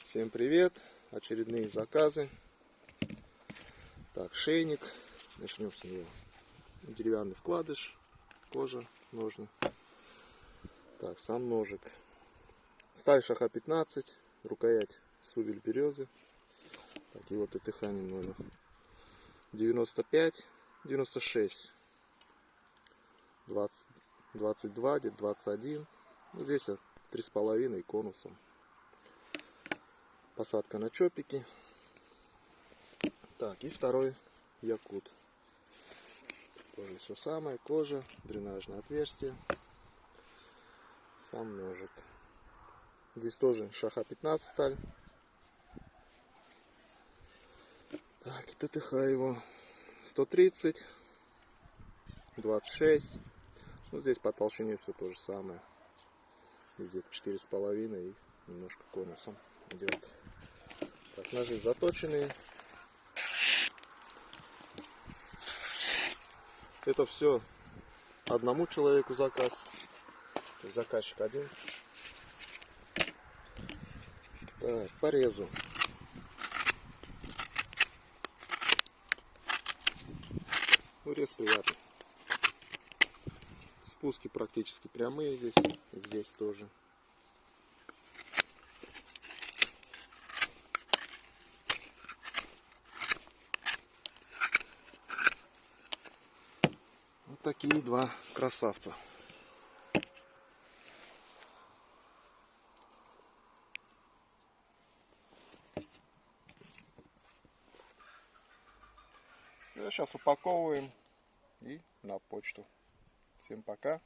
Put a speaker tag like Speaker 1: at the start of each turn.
Speaker 1: Всем привет! Очередные заказы. Так, шейник. Начнем с него. Деревянный вкладыш, кожа, ножны. Так, сам ножик. Сталь ШХ-15, рукоять сувель березы. Так, его ТТХ немного. 95, 96, 20, 22, где-то 21. Ну, здесь 3,5 и конусом. Посадка на чопики. Так, и второй якут. Тоже все самое. Кожа, дренажное отверстие. Сам ножик. Здесь тоже ШХ-15 сталь. Так, и ТТХ его 130, 26. Ну, здесь по толщине все то же самое. Здесь 4,5 и немножко конусом идет. Так, ножи заточенные. Это все одному человеку заказ. То есть заказчик один. Так, порезу. Ну, рез приятный. Спуски практически прямые здесь. И здесь тоже. Вот такие два красавца. Все, сейчас упаковываем и на почту. Всем пока.